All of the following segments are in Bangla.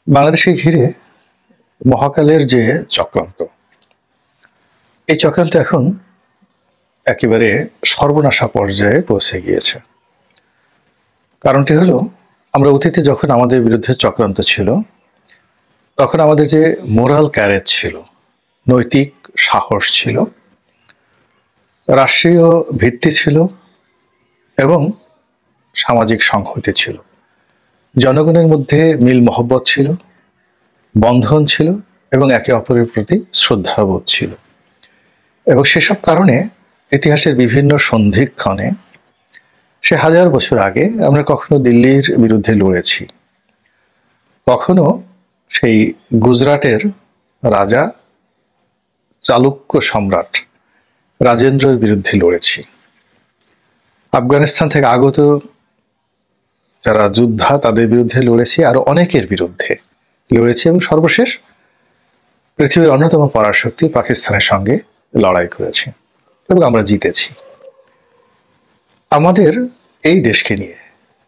বাংলাদেশকে ঘিরে মহাকালের যে চক্রান্ত, এই চক্রান্ত এখন একেবারে সর্বনাশা পর্যায়ে পৌঁছে গিয়েছে। কারণটি হলো, আমরা অতীতে যখন আমাদের বিরুদ্ধে চক্রান্ত ছিল, তখন আমাদের যে মোরাল ক্যারেজ ছিল, নৈতিক সাহস ছিল, রাষ্ট্রীয় ভিত্তি ছিল এবং সামাজিক সংহতি ছিল, জনগণের মধ্যে মিল মহব্বত ছিল, বন্ধন ছিল এবং একে অপরের প্রতি শ্রদ্ধাবোধ ছিল। এবং সেসব কারণে ইতিহাসের বিভিন্ন সন্ধিক্ষণে, সে হাজার বছর আগে আমরা কখনো দিল্লির বিরুদ্ধে লড়েছি, কখনো সেই গুজরাটের রাজা চালুক্য সম্রাট রাজেন্দ্রের বিরুদ্ধে লড়েছি, আফগানিস্তান থেকে আগত যারা যোদ্ধা তাদের বিরুদ্ধে লড়েছি, আরো অনেকের বিরুদ্ধে লড়েছি এবং সর্বশেষ পৃথিবীর অন্যতম পরাশক্তি পাকিস্তানের সঙ্গে লড়াই করেছি এবং আমরা জিতেছি। আমাদের এই দেশকে নিয়ে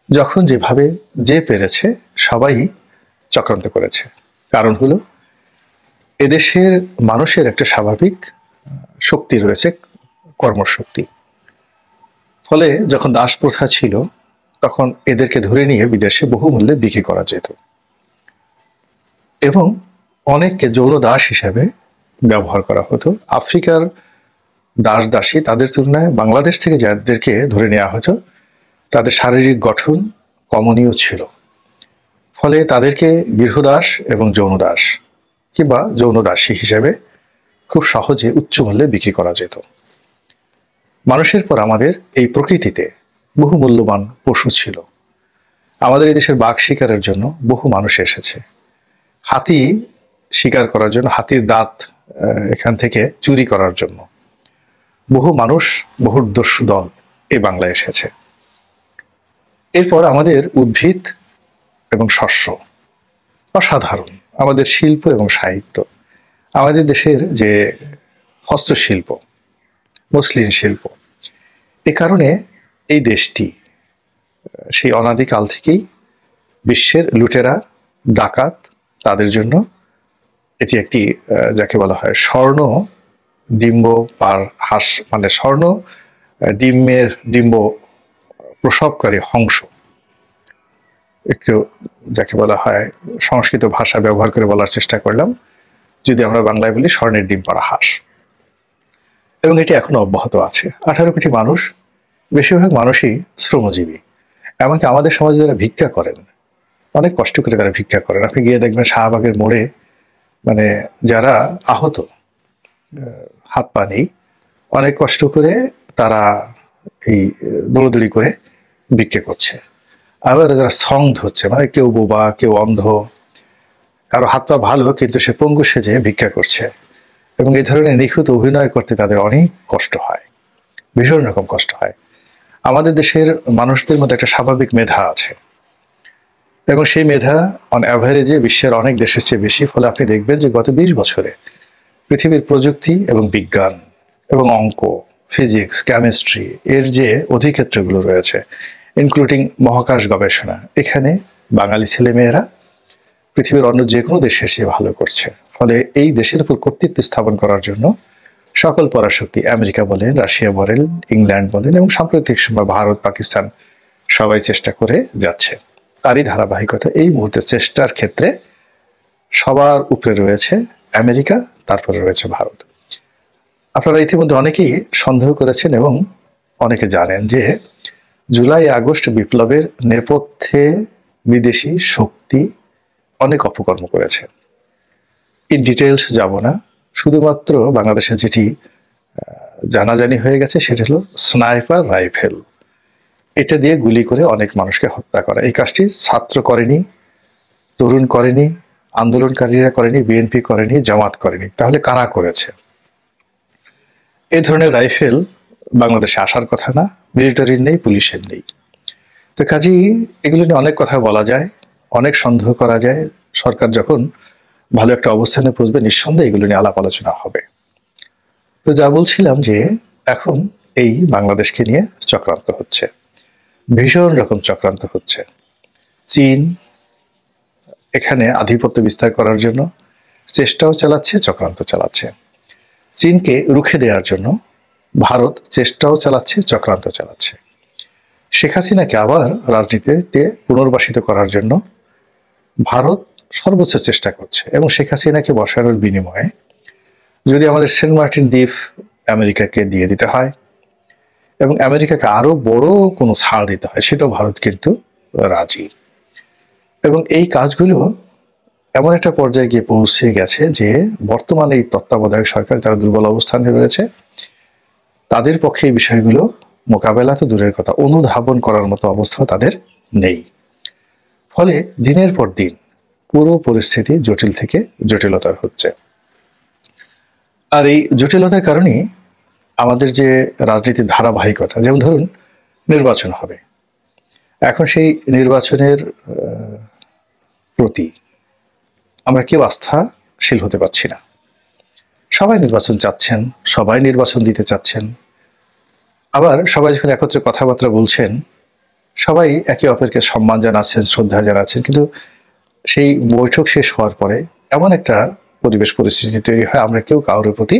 যখন যেভাবে যে পেরেছে সবাই চক্রান্ত করেছে। কারণ হলো, এদেশের মানুষের একটা স্বাভাবিক শক্তি রয়েছে, কর্মশক্তি। ফলে যখন দাস প্রথা ছিল, তখন এদেরকে ধরে নিয়ে বিদেশে বহুমূল্যে বিক্রি করা যেত এবং অনেককে যৌন দাস হিসেবে ব্যবহার করা হতো। আফ্রিকার দাস দাসী, তাদের তুলনায় বাংলাদেশ থেকে যাদেরকে ধরে নেওয়া হতো, তাদের শারীরিক গঠন কমনীয় ছিল। ফলে তাদেরকে গৃহদাস এবং যৌনদাস কিংবা যৌনদাসী হিসেবে খুব সহজে উচ্চ মূল্যে বিক্রি করা যেত। মানুষের পর আমাদের এই প্রকৃতিতে বহু মূল্যবান পশু ছিল। আমাদের এই দেশের বাঘ শিকারের জন্য বহু মানুষ এসেছে, হাতি শিকার করার জন্য, হাতির দাঁত এখান থেকে চুরি করার জন্য বহু মানুষ, বহু দস্যু দল এই বাংলায় এসেছে। এরপর আমাদের উদ্ভিদ এবং শস্য অসাধারণ, আমাদের শিল্প এবং সাহিত্য, আমাদের দেশের যে হস্তশিল্প, মসলিন শিল্প, এ কারণে এই দেশটি সেই অনাদিকাল থেকেই বিশ্বের লুটেরা, ডাকাত, তাদের জন্য এটি একটি যাকে বলা হয় স্বর্ণ ডিম্ব পার হাঁস, মানে স্বর্ণ ডিম্ব প্রসবকারী হংস, একটু যাকে বলা হয় সংস্কৃত ভাষা ব্যবহার করে বলার চেষ্টা করলাম, যদি আমরা বাংলায় বলি স্বর্ণের ডিম পাড়া হাঁস। এবং এটি এখনো অব্যাহত আছে। 18 কোটি মানুষ, বেশিরভাগ মানুষই শ্রমজীবী। এমনকি আমাদের সমাজে যারা ভিক্ষা করেন, অনেক কষ্ট করে তারা ভিক্ষা করেন। আপনি গিয়ে দেখবেন শাহবাগের মোড়ে, মানে যারা আহত, হাত পা নেই, অনেক কষ্ট করে তারা এই দৌড়দৌড়ি করে ভিক্ষা করছে। আবার যারা সং ধরছে, মানে কেউ বোবা, কেউ অন্ধ, কারো হাত পা ভালো কিন্তু সে পঙ্গু সেজে ভিক্ষা করছে। এবং এই ধরনের নিখুঁত অভিনয় করতে তাদের অনেক কষ্ট হয়, ভীষণ রকম কষ্ট হয়। আমাদের দেশের মানুষদের মধ্যে একটা স্বাভাবিক মেধা আছে এবং সেই মেধা অন অ্যাভারেজে বিশ্বের অনেক দেশের চেয়ে বেশি। ফলে আপনি দেখবেন যে গত 20 বছরে পৃথিবীর প্রযুক্তি এবং বিজ্ঞান এবং অঙ্ক, ফিজিক্স, কেমিস্ট্রি এর যে অধিক্ষেত্রগুলো রয়েছে, ইনক্লুডিং মহাকাশ গবেষণা, এখানে বাঙালি ছেলেমেয়েরা পৃথিবীর অন্য যে কোনো দেশের চেয়ে ভালো করছে। ফলে এই দেশের উপর কর্তৃত্ব স্থাপন করার জন্য সকল পরাশক্তি, আমেরিকা বলেন, রাশিয়া বলেন, ইংল্যান্ড বলেন এবং সাম্প্রতিক সময় ভারত, পাকিস্তান সবাই চেষ্টা করে যাচ্ছে। তারই ধারাবাহিকতা এই মুহূর্তে চেষ্টার ক্ষেত্রে সবার উপরে রয়েছে আমেরিকা, তারপরে রয়েছে ভারত। আপনারা ইতিমধ্যে অনেকেই সন্দেহ করেছেন এবং অনেকে জানেন যে জুলাই আগস্ট বিপ্লবের নেপথ্যে বিদেশি শক্তি অনেক অপকর্ম করেছে। ইন ডিটেলস যাব না, শুধুমাত্র বাংলাদেশে যেটি জানাজানি হয়ে গেছে সেটা হলো স্নাইপার রাইফেল। এটা দিয়ে গুলি করে অনেক মানুষকে হত্যা করা। এই কাজটি ছাত্র করেনি, তরুণ করেনি, আন্দোলনকারীরা করেনি, বিএনপি করেনি, জামাত করেনি। তাহলে কারা করেছে? এই ধরনের রাইফেল বাংলাদেশে আসার কথা না, মিলিটারির নেই, পুলিশের নেই। তো কাজেই এগুলো নিয়ে অনেক কথা বলা যায়, অনেক সন্দেহ করা যায়। সরকার যখন ভালো একটা অবস্থানে পৌঁছবে, নিঃসন্দেহে এগুলো নিয়ে আলাপ আলোচনা হবে। তো যা বলছিলাম যে এখন এই বাংলাদেশকে নিয়ে চক্রান্ত হচ্ছে, ভীষণ রকম চক্রান্ত হচ্ছে। চীন এখানে আধিপত্য বিস্তার করার জন্য চেষ্টাও চালাচ্ছে, চক্রান্ত চালাচ্ছে। চীনকে রুখে দেওয়ার জন্য ভারত চেষ্টাও চালাচ্ছে, চক্রান্ত চালাচ্ছে। শেখ হাসিনাকে আবার রাজনীতিতে পুনর্বাসিত করার জন্য ভারত সর্বোচ্চ চেষ্টা করছে, এবং শেখ হাসিনাকে বসানোর বিনিময়ে যদি আমাদের সেন্ট মার্টিন দ্বীপ আমেরিকাকে দিয়ে দিতে হয় এবং আমেরিকাকে আরো বড় কোনো ছাড় দিতে হয়, সেটাও ভারত কিন্তু রাজি। এবং এই কাজগুলো এমন একটা পর্যায়ে গিয়ে পৌঁছে গেছে যে বর্তমানে এই তত্ত্বাবধায়ক সরকার তারা দুর্বল অবস্থানে রয়েছে, তাদের পক্ষে এই বিষয়গুলো মোকাবেলা তো দূরের কথা, অনুধাবন করার মতো অবস্থাও তাদের নেই। ফলে দিনের পর দিন পুরো পরিস্থিতি জটিল থেকে জটিলতর হচ্ছে। আর এই জটিলতার কারণেই আমাদের যে রাজনীতির ধারাবাহিকতা, যেমন ধরুন নির্বাচন হবে, এখন সেই নির্বাচনের প্রতি আমরা কেউ আস্থাশীল হতে পারছি না। সবাই নির্বাচন চাচ্ছেন, সবাই নির্বাচন দিতে চাচ্ছেন, আবার সবাই যখন একত্রে কথাবার্তা বলছেন সবাই একে অপরকে সম্মান জানাচ্ছেন, শ্রদ্ধা জানাচ্ছেন, কিন্তু সেই বৈঠক শেষ হওয়ার পরে এমন একটা পরিবেশ পরিস্থিতি তৈরি হয় আমরা কেউ কারোর প্রতি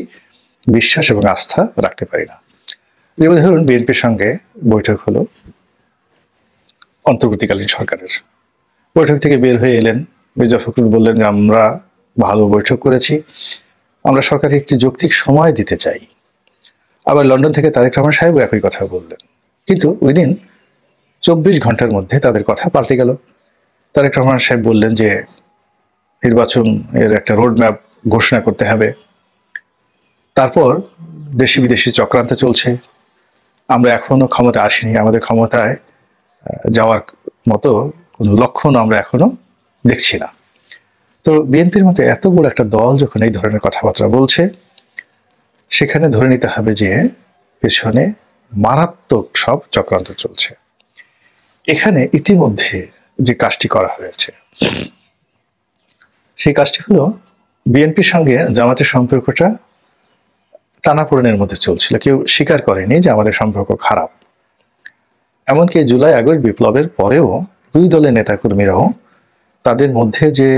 বিশ্বাস এবং আস্থা রাখতে পারি না। যেমন ধরুন বিএনপির সঙ্গে বৈঠক হলো অন্তর্বর্তীকালীন সরকারের, বৈঠক থেকে বের হয়ে এলেন মির্জা ফখরুল, বললেন যে আমরা ভালো বৈঠক করেছি, আমরা সরকারকে একটি যৌক্তিক সময় দিতে চাই। আবার লন্ডন থেকে তারেক রহমান সাহেবও একই কথা বললেন, কিন্তু ওই দিন 24 ঘন্টার মধ্যে তাদের কথা পাল্টে গেল। তারেক রহমান সাহেব বললেন যে নির্বাচন এর একটা রোড ম্যাপ ঘোষণা করতে হবে, তারপর দেশি বিদেশি চক্রান্ত চলছে, আমরা এখনো ক্ষমতা আসিনি, আমাদের ক্ষমতায় যাওয়ার মতো কোনো লক্ষণ আমরা এখনো দেখছি না। তো বিএনপির মতো এত বড় একটা দল যখন এই ধরনের কথাবার্তা বলছে, সেখানে ধরে নিতে হবে যে পেছনে মারাত্মক সব চক্রান্ত চলছে। এখানে ইতিমধ্যে যে কাজটি করা হয়েছে সেই কাজটি হলো বিএনপির সঙ্গে জামাতের সম্পর্কটা টানাপোড়েনের মধ্যে চলছিল, কেউ স্বীকার করেনি যে আমাদের সম্পর্ক খারাপ। এমনকি জুলাই আগস্ট বিপ্লবের পরেও দুই দলের নেতাকর্মীরাও তাদের মধ্যে যে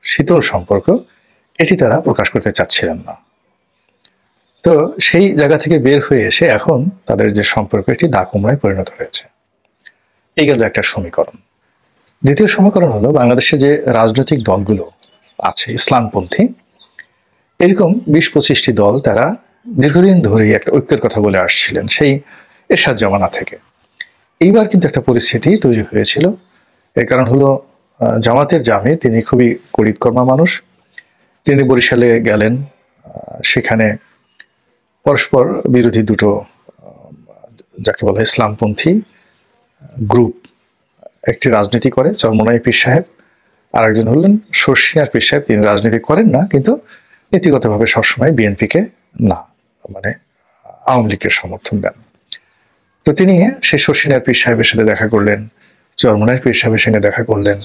শীতল সম্পর্ক এটি তারা প্রকাশ করতে চাচ্ছিলেন না। তো সেই জায়গা থেকে বের হয়ে এসে এখন তাদের যে সম্পর্ক এটি দা কুমড়ায় পরিণত হয়েছে। এই গেল একটা সমীকরণ। দ্বিতীয় সমীকরণ হলো বাংলাদেশে যে রাজনৈতিক দলগুলো আছে ইসলামপন্থী, এরকম 20-25টি দল তারা দীর্ঘদিন ধরেই একটা ঐক্যের কথা বলে আসছিলেন সেই এরশাদ জামানা থেকে। এইবার কিন্তু একটা পরিস্থিতি তৈরি হয়েছিল। এর কারণ হলো জামাতের জামে তিনি খুবই কড়িতকর্মা মানুষ, তিনি বরিশালে গেলেন, সেখানে পরস্পর বিরোধী দুটো যাকে বলা ইসলামপন্থী গ্রুপ একটি রাজনীতি করে, চরমোনাই পীর সাহেব, আর একজন হলেন শর্ষিনার পীর সাহেব, তিনি রাজনীতি করেন না কিন্তু নীতিগতভাবে সবসময় বিএনপিকে না মানে আওয়ামী লীগের সমর্থন দেন। তো তিনি সেই শর্ষিনার পীর সাহেবের সাথে দেখা করলেন, চরমোনাই পীর সাহেবের সঙ্গে দেখা করলেন,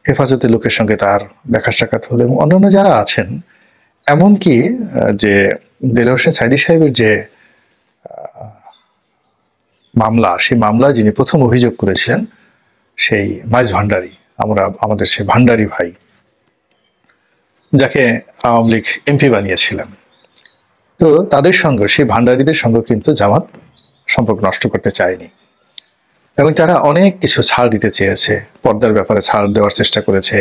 হেফাজতের লোকের সঙ্গে তার দেখা সাক্ষাৎ হলো, এবং অন্যান্য যারা আছেন, এমনকি যে দেলোয়ার হোসেন সাইদি সাহেবের যে মামলা, সেই মামলায় যিনি প্রথম অভিযোগ করেছিলেন সেই মাইজ ভান্ডারী, আমাদের সেই ভান্ডারী ভাই যাকে আওয়ামী লীগ এমপি বানিয়েছিলেন, তো তাদের সঙ্গে সেই ভান্ডারীদের সঙ্গে কিন্তু জামাত সম্পর্ক নষ্ট করতে চায়নি, এবং তারা অনেক কিছু ছাড় দিতে চেয়েছে, পর্দার ব্যাপারে ছাড় দেওয়ার চেষ্টা করেছে,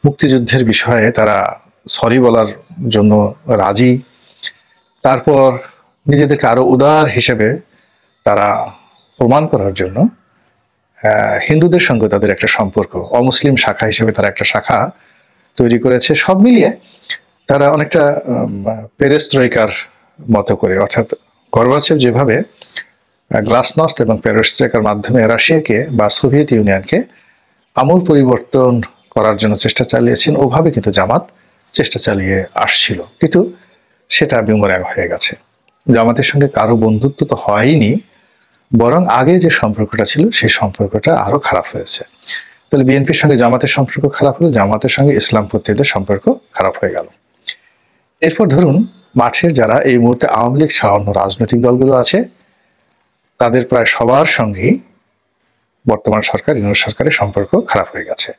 মুক্তিযুদ্ধের বিষয়ে তারা সরি বলার জন্য রাজি, তারপর নিজেদেরকে আরো উদার হিসেবে তারা প্রমাণ করার জন্য হিন্দুদের সঙ্গে তাদের একটা সম্পর্ক, অমুসলিম শাখা হিসেবে তারা একটা শাখা তৈরি করেছে। সব মিলিয়ে তারা অনেকটা পেরেস্ত্রয়িকার মতো করে, অর্থাৎ গর্বাচেভ যেভাবে গ্লাসনস্ট এবং পেরেস্ত্রয়িকার মাধ্যমে রাশিয়াকে বা সোভিয়েত ইউনিয়নকে আমূল পরিবর্তন করার জন্য চেষ্টা চালিয়েছেন, ওভাবে কিন্তু জামাত চেষ্টা চালিয়ে আসছিল, কিন্তু সেটা বিমূর্ত হয়ে গেছে। জামাতের সঙ্গে কারো বন্ধুত্ব তো হয়নি, বরং আগে যে সম্পর্কটা ছিল সেই সম্পর্কটা আরো খারাপ হয়েছে। তাহলে বিএনপির সঙ্গে জামাতের সম্পর্ক খারাপ হলো, জামাতের সঙ্গে ইসলামপন্থীদের সম্পর্ক খারাপ হয়ে গেল। এরপর ধরুন মাঠের যারা এই মুহূর্তে আওয়ামী লীগ ছাড়া অন্য রাজনৈতিক দলগুলো আছে, তাদের প্রায় সবার সঙ্গেই বর্তমান সরকার ইউনিট সরকারের সম্পর্ক খারাপ হয়ে গেছে।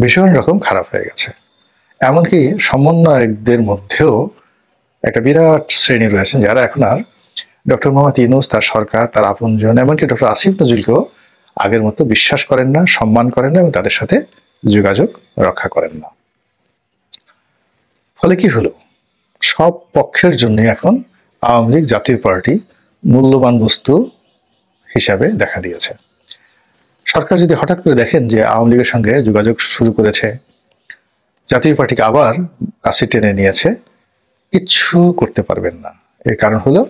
ভীষণ রকম খারাপ হয়ে গেছে। এমনকি সমন্বয়কদের মধ্যেও একটা বিরাট শ্রেণী রয়েছেন যারা এখন আর ডক্টর মোহাম্মদ ইউনূস, তার সরকার, তার আপনজন, এমনকি ডক্টর আসিফ নজরুলকেও আগের মতো বিশ্বাস করেন না, সম্মান করেন না এবং তাদের সাথে যোগাযোগ রক্ষা করেন না। ফলে কি হলো, সব পক্ষের জন্য এখন আওয়ামী লীগ জাতীয় পার্টি মূল্যবান বস্তু হিসাবে দেখা দিয়েছে। সরকার যদি হঠাৎ করে দেখেন যে আওয়ামী লীগের সঙ্গে যোগাযোগ শুরু করেছে, জাতীয় পার্টিকে আবার কাছে টেনে নিয়েছে, কিচ্ছু করতে পারবেন না। এর কারণ হলো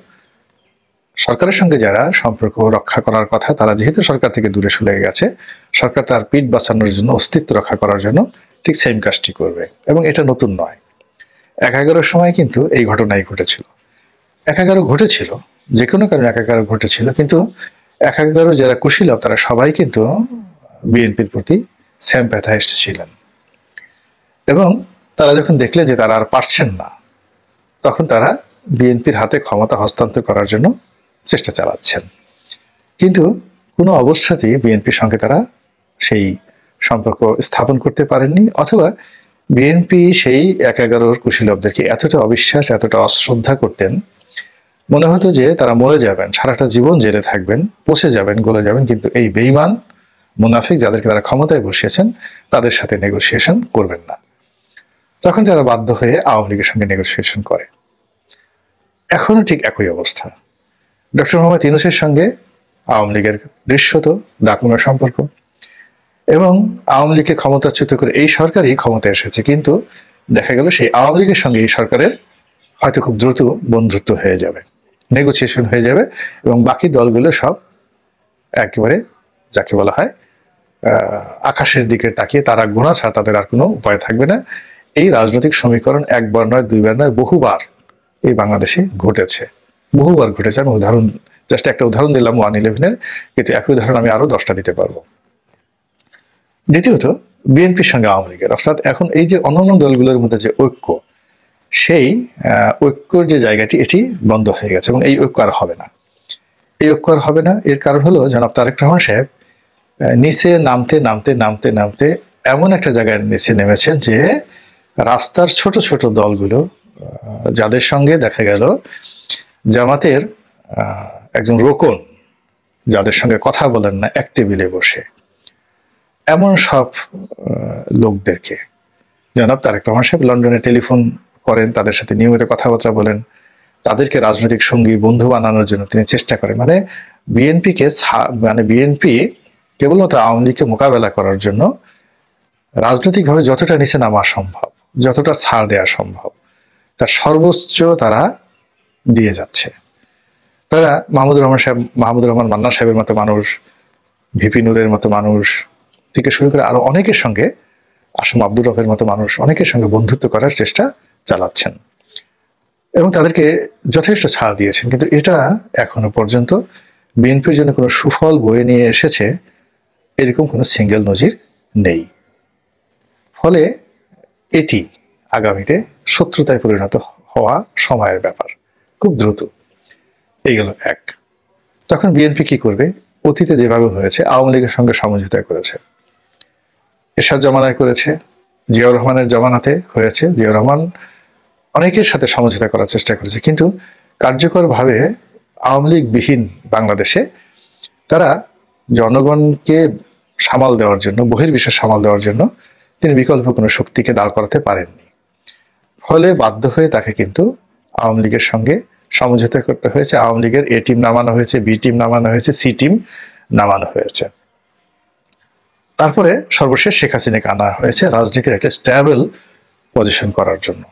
সরকারের সঙ্গে যারা সম্পর্ক রক্ষা করার কথা, তারা যেহেতু সরকার থেকে দূরে সরে গেছে, সরকার তার পিঠ বাঁচানোর জন্য, অস্তিত্ব রক্ষা করার জন্য ঠিক সেম কাজটি করবে। এবং এটা নতুন নয়, ১১ সময় কিন্তু এই ঘটনাই ঘটেছিল। ১১ ঘটেছিল, যে কোনো কারণে ১১ ঘটেছিল, কিন্তু ১১ যারা কুশীলব তারা সবাই কিন্তু বিএনপির প্রতি সিম্প্যাথাইজড ছিলেন। এবং তারা যখন দেখলেন যে তারা আর পারছেন না, তখন তারা বিএনপির হাতে ক্ষমতা হস্তান্তর করার জন্য চেষ্টা চালাচ্ছেন। কিন্তু কোনো অবস্থাতেই বিএনপির সঙ্গে তারা সেই সম্পর্ক স্থাপন করতে পারেননি, অথবা বিএনপি সেই ১১ কুশীলবদেরকে এতটা অবিশ্বাস, এতটা অশ্রদ্ধা করতেন, মনে হতো যে তারা মরে যাবেন, সারাটা জীবন জেলে থাকবেন, পচে যাবেন, গলে যাবেন, কিন্তু এই বেঈমান মুনাফিক যাদেরকে তারা ক্ষমতায় বসিয়েছেন তাদের সাথে নেগোসিয়েশন করবেন না। তখন তারা বাধ্য হয়ে আওয়ামী লীগের সঙ্গে নেগোসিয়েশন করে। এখনো ঠিক একই অবস্থা। ডক্টর মোহাম্মদ ইউনূসের সঙ্গে আওয়ামী লীগের দৃশ্যত দাকুনো সম্পর্ক, এবং আওয়ামী লীগকে ক্ষমতাচ্যুত করে এই সরকারই ক্ষমতায় এসেছে, কিন্তু দেখা গেল সেই আওয়ামী লীগের সঙ্গে এই সরকারের হয়তো খুব দ্রুত বন্ধুত্ব হয়ে যাবে, নেগোসিয়েশন হয়ে যাবে, এবং বাকি দলগুলো সব একেবারে যাকে বলা হয় আকাশের দিকে তাকিয়ে তারা গোনা ছাড়া তাদের আর কোনো উপায় থাকবে না। এই রাজনৈতিক সমীকরণ একবার নয়, দুইবার নয়, বহুবার এই বাংলাদেশে ঘটেছে, বহুবার ঘটেছে। আমি উদাহরণ, জাস্ট একটা উদাহরণ দিলাম 1/11-এর, কিন্তু একই উদাহরণ আমি আরো 10টা দিতে পারবো। দ্বিতীয়ত, বিএনপির সঙ্গে আওয়ামী লীগের, অর্থাৎ এখন এই যে অন্যান্য দলগুলোর মধ্যে যে ঐক্য, সেই ঐক্যর যে জায়গাটি, এটি বন্ধ হয়ে গেছে এবং এই ঐক্য আর হবে না। এই ঐক্য আর হবে না। এর কারণ হলো জনাব তারেক রহমান সাহেব নিচে নামতে নামতে নামতে নামতে এমন একটা জায়গায় নিচে নেমেছেন যে রাস্তার ছোট ছোট দলগুলো, যাদের সঙ্গে দেখা গেল জামাতের একজন রোকন, যাদের সঙ্গে কথা বলেন না এক টেবিলে বসে, এমন সব লোকদেরকে জনাব তারেক রহমান সাহেব লন্ডনে টেলিফোন করেন, তাদের সাথে নিয়মিত কথাবার্তা বলেন, তাদেরকে রাজনৈতিক সঙ্গী, বন্ধু বানানোর জন্য তিনি চেষ্টা করেন। মানে বিএনপি কেবলমাত্র আওয়ামী লীগকে মোকাবেলা করার জন্য রাজনৈতিকভাবে যতটা নিচে নামা সম্ভব, যতটা ছাড় দেওয়া সম্ভব, তার সর্বোচ্চ তারা দিয়ে যাচ্ছে। তারা মাহমুদুর রহমান মান্নান সাহেবের মতো মানুষ, ভিপি নুরের মতো মানুষ থেকে শুরু করে আরো অনেকের সঙ্গে, আসম আব্দুর রফের মতো মানুষ, অনেকের সঙ্গে বন্ধুত্ব করার চেষ্টা চালাচ্ছেন এবং তাদেরকে যথেষ্ট ছাড় দিয়েছেন। কিন্তু এটা এখনো পর্যন্ত বিএনপির জন্য কোনো সুফল বয়ে নিয়ে এসেছে এরকম কোনো সিঙ্গেল নজির নেই। ফলে এটি আগামীতে শত্রুতায় পরিণত হওয়া সময়ের ব্যাপার, খুব দ্রুত। এই গেল এক। তখন বিএনপি কি করবে? অতীতে যেভাবে হয়েছে, আওয়ামী লীগের সঙ্গে সমঝোতা করেছে, এরশাদ জমানায় করেছে, জিয়াউর রহমানের জমানাতে হয়েছে, জিয়াউর রহমান অনেকের সাথে সমঝোতা করার চেষ্টা করেছে, কিন্তু কার্যকরভাবে আওয়ামী লীগ বিহীন বাংলাদেশে তারা জনগণকে সামাল দেওয়ার জন্য, বহির্বিশ্ব সামাল দেওয়ার জন্য তিনি বিকল্প কোনো শক্তিকে দাঁড় করাতে পারেননি। ফলে বাধ্য হয়ে তাকে কিন্তু আওয়ামী লীগের সঙ্গে সমঝোতা করতে হয়েছে। আওয়ামী লীগের এ টিম নামানো হয়েছে, বি টিম নামানো হয়েছে, সি টিম নামানো হয়েছে। তারপরে সর্বশেষ শেখ হাসিনাকে আনা হয়েছে রাজনীতির একটা স্ট্যাবল পজিশন করার জন্য।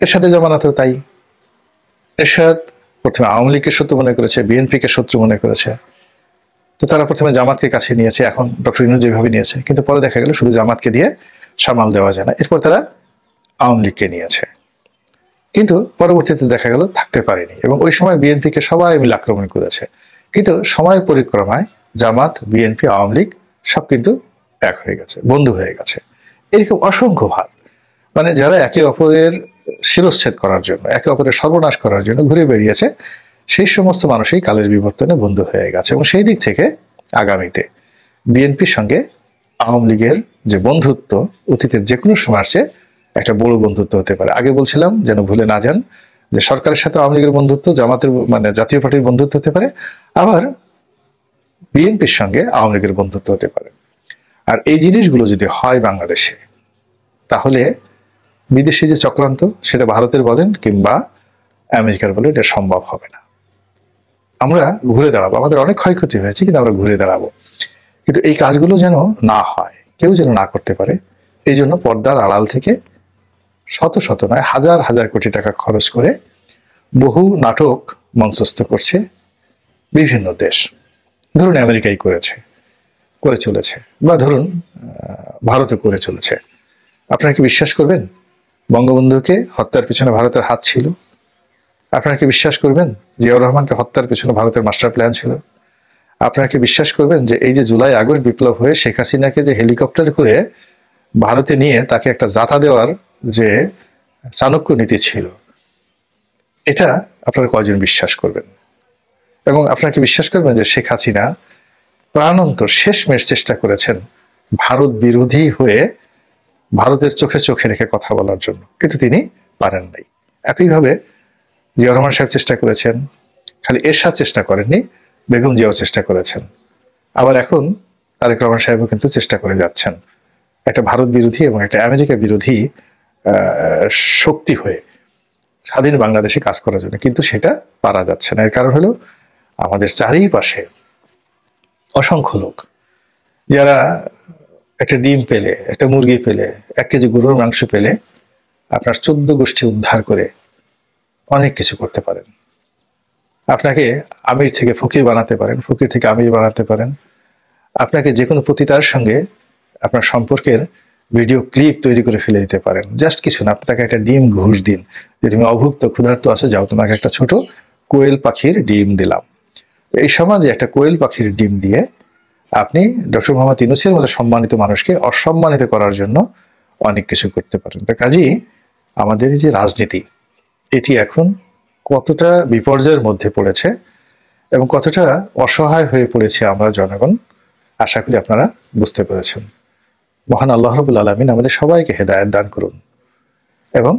এরশাদের জমানাতেও তাই। এরশাদ প্রথমে আওয়ামী লীগকে শত্রু মনে করেছে, বিএনপিকে শত্রু মনে করেছে, তো তারা প্রথমে জামাতকে কাছে নিয়েছে, এখন ডক্টর ইউনূস যেভাবে নিয়েছে, কিন্তু পরে দেখা গেল শুধু জামাতকে দিয়ে সামাল দেওয়া যায় না, এরপর তারা আওয়ামী লীগকে নিয়েছে, কিন্তু পরবর্তীতে দেখা গেল থাকতে পারেনি এবং ওই সময় বিএনপিকে সবাই মিলে আক্রমণ করেছে। কিন্তু সময়ের পরিক্রমায় জামাত, বিএনপি, আওয়ামী লীগ সব কিন্তু এক হয়ে গেছে, বন্ধু হয়ে গেছে। এরকম অসংখ্য ভাগ, মানে যারা একে অপরের শিরচ্ছেদ করার জন্য, একে অপরের সর্বনাশ করার জন্য ঘুরে বেরিয়েছে, সেই সমস্ত মানুষই কালের বিবর্তনে বন্ধু হয়ে গেছে। এবং সেই দিক থেকে আগামীতে বিএনপির সঙ্গে আওয়ামী লীগের যে বন্ধুত্ব অতীতের যে কোনো সময়ের চেয়ে একটা বড় বন্ধুত্ব হতে পারে। আগে বলছিলাম যেন ভুলে না যান যে সরকারের সাথে আওয়ামী লীগের বন্ধুত্ব, জামাতের মানে জাতীয় পার্টির বন্ধুত্ব হতে পারে, আবার বিএনপির সঙ্গে আওয়ামী লীগের বন্ধুত্ব হতে পারে। আর এই জিনিসগুলো যদি হয় বাংলাদেশে, তাহলে বিদেশি যে চক্রান্ত সেটা ভারতের বলেন কিংবা আমেরিকার বলেন, এটা সম্ভব হবে না। আমরা ঘুরে দাঁড়াবো, আমাদের অনেক ক্ষয়ক্ষতি হয়েছে কিন্তু আমরা ঘুরে দাঁড়াবো। কিন্তু এই কাজগুলো যেন না হয়, কেউ যেন না করতে পারে, এই জন্য পর্দার আড়াল থেকে শত শত নয় হাজার হাজার কোটি টাকা খরচ করে বহু নাটক মঞ্চস্থ করছে বিভিন্ন দেশ। ধরুন আমেরিকাই করে চলেছে, বা ধরুন ভারতে করে চলেছে। আপনারা কি বিশ্বাস করবেন বঙ্গবন্ধুকে হত্যার পিছনে ভারতের হাত ছিল? আপনারা কি বিশ্বাস করবেন জিয়াউর রহমানকে হত্যার পিছনে ভারতের মাস্টার প্ল্যান ছিল? আপনারা কি বিশ্বাস করবেন যে এই যে জুলাই আগস্ট বিপ্লব হয়ে শেখ হাসিনাকে যে হেলিকপ্টার করে ভারতে নিয়ে তাকে একটা যাতা দেওয়ার যে চাণক্য নীতি ছিল, এটা আপনারা কয়জন বিশ্বাস করবেন? এবং আপনারা কি বিশ্বাস করবেন যে শেখ হাসিনা প্রাণান্তর শেষমেশ চেষ্টা করেছেন ভারত বিরোধী হয়ে ভারতের চোখে চোখে রেখে কথা বলার জন্য, কিন্তু তিনি পারেন নাই। একইভাবে জিয়াউর রহমান সাহেব চেষ্টা করেছেন, খালি এরশাদ চেষ্টা করেননি, বেগম জিয়াও চেষ্টা করেছেন। আবার এখন তারেক রহমান সাহেবও কিন্তু চেষ্টা করে যাচ্ছেন একটা ভারত বিরোধী এবং একটা আমেরিকা বিরোধী শক্তি হয়ে স্বাধীন বাংলাদেশে কাজ করার জন্য, কিন্তু সেটা পারা যাচ্ছে না। এর কারণ হলো আমাদের চারিপাশে অসংখ্য লোক যারা একটা ডিম পেলে, একটা মুরগি পেলে, 1 কেজি গরুর মাংস পেলে আপনার 14 গোষ্ঠী উদ্ধার করে অনেক কিছু করতে পারেন। আপনাকে আমির থেকে ফকির বানাতে পারেন, ফকির থেকে আমির বানাতে পারেন। আপনাকে যে কোনো পতিতার সঙ্গে আপনার সম্পর্কের ভিডিও ক্লিপ তৈরি করে ফেলে দিতে পারেন। জাস্ট কিছু না, আপনাকে একটা ডিম ঘুষ দিন যে তুমি অভুক্ত ক্ষুধার্ত আছো, যাও তোমাকে একটা ছোট কোয়েল পাখির ডিম দিলাম। এই সমাজে একটা কোয়েল পাখির ডিম দিয়ে আপনি ডক্টর মোহাম্মদ ইউনূসের মতো সম্মানিত মানুষকে অসম্মানিত করার জন্য অনেক কিছু করতে পারেন। তার কাজেই আমাদের যে রাজনীতি, এটি এখন কতটা বিপর্যয়ের মধ্যে পড়েছে এবং কতটা অসহায় হয়ে পড়েছে আমরা জনগণ, আশা করি আপনারা বুঝতে পেরেছেন। মহান আল্লাহ রাব্বুল আলামিন আমাদের সবাইকে হেদায়েত দান করুন এবং